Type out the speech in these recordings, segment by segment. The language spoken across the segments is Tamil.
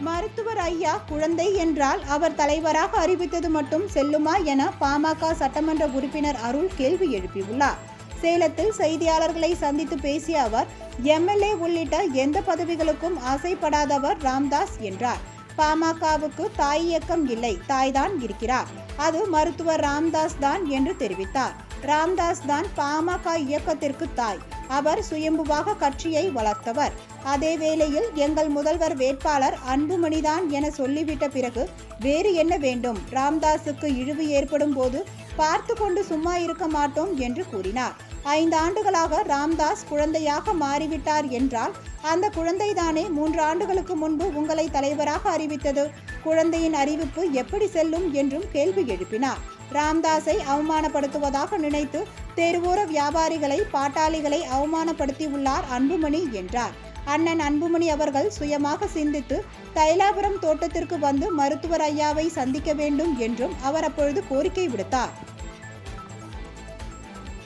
மருத்துவர் ஐயா குழந்தை என்றால் அவர் தலைவராக அறிவித்தது மட்டும் செல்லுமா என பாமக சட்டமன்ற உறுப்பினர் அருள் கேள்வி எழுப்பியுள்ளார். சேலத்தில் செய்தியாளர்களை சந்தித்து பேசிய அவர், எம்எல்ஏ உள்ளிட்ட எந்த பதவிகளுக்கும் ஆசைப்படாதவர் ராம்தாஸ் என்றார். பாமகவுக்கு தாய் இயக்கம் இல்லை, தாய்தான் இருக்கிறார், அது மருத்துவர் ராம்தாஸ் தான் என்று தெரிவித்தார். ராம்தாஸ் தான் பாமக இயக்கத்திற்கு தாய். அவர் சுயம்புவாக கட்சியை வளர்த்தவர். அதே வேளையில் எங்கள் முதல்வர் வேட்பாளர் அன்புமணிதான் என சொல்லிவிட்ட பிறகு வேறு என்ன வேண்டும்? ராம்தாஸுக்கு இழிவு ஏற்படும் போது பார்த்து கொண்டு சும்மா இருக்க மாட்டோம் என்று கூறினார். 5 ஆண்டுகளாக ராம்தாஸ் குழந்தையாக மாறிவிட்டார் என்றால் அந்த குழந்தைதானே 3 ஆண்டுகளுக்கு முன்பு உங்களை தலைவராக அறிவித்தது. குழந்தையின் அறிவிப்பு எப்படி செல்லும் என்றும் கேள்வி எழுப்பினார். ராம்தாஸை அவமானப்படுத்துவதாக நினைத்து தெருவோர வியாபாரிகளை, பாட்டாளிகளை அவமானப்படுத்தி உள்ளார் அன்புமணி என்றார். அண்ணன் அன்புமணி அவர்கள் சுயமாக சிந்தித்து தைலாபுரம் தோட்டத்திற்கு வந்து மருத்துவர் ஐயாவை சந்திக்க வேண்டும் என்றும் அவர் அப்பொழுது கோரிக்கை விடுத்தார்.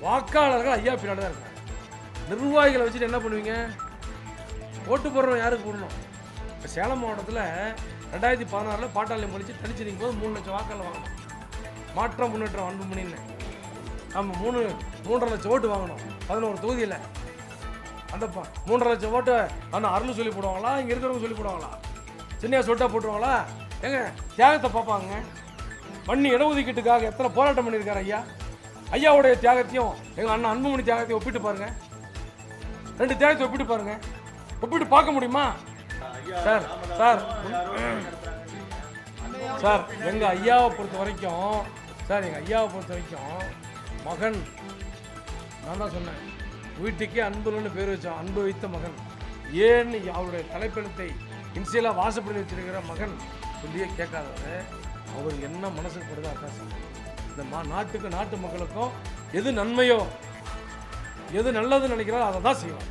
வாக்காளர்கள் ஐயா பின்னாடி தான் இருக்காங்க. நிர்வாகிகளை வச்சுட்டு என்ன பண்ணுவீங்க? ஓட்டு போடுறோம் யாருக்கு போடணும்? இப்போ சேலம் மாவட்டத்தில் 2016 பாட்டாளி முடிச்சு தனிச்சு நிற்கும் போது 3 லட்சம் வாக்காளர் வாங்கணும். மாற்றம் முன்னேற்றம் அன்புமணின்னு நம்ம 3.5 லட்சம் ஓட்டு வாங்கணும் 11 தொகுதியில். அந்த 3.5 லட்சம் ஓட்டு ஆனால் அருள் சொல்லி போடுவாங்களா, இங்கே இருக்கிறவங்க சொல்லி போடுவாங்களா, சின்னையா சொட்டா போட்டுருவாங்களா? ஏங்க தியாகத்தை பார்ப்பாங்க. பண்ணி இடஒதுக்கீட்டுக்காக எத்தனை போராட்டம் பண்ணியிருக்காரு ஐயா. ஐயாவுடைய தியாகத்தையும் எங்கள் அண்ணன் அன்புமணி தியாகத்தையும் ஒப்பிட்டு பாருங்க. 2 தியாகத்தை ஒப்பிட்டு பாருங்க. ஒப்பிட்டு பார்க்க முடியுமா? சார் சார் சார் எங்கள் ஐயாவை பொறுத்த வரைக்கும் மகன், நான் தான் சொன்னேன், வீட்டுக்கே அன்புன்னு பேர் வச்சோம். அன்பு வைத்த மகன். ஏன்னு அவருடைய தலைப்பெழுத்தை இன்சியலாக வாசப்படி வச்சிருக்கிற மகன் சொல்லியே கேட்காதவர். அவர் என்ன மனசுக்கு படுதோ அதான் சொல்லுங்கள். இந்த நாட்டுக்கு, நாட்டு மக்களுக்கும் எது நன்மையோ, எது நல்லதுன்னு நினைக்கிறாரோ அதை தான் செய்வார்.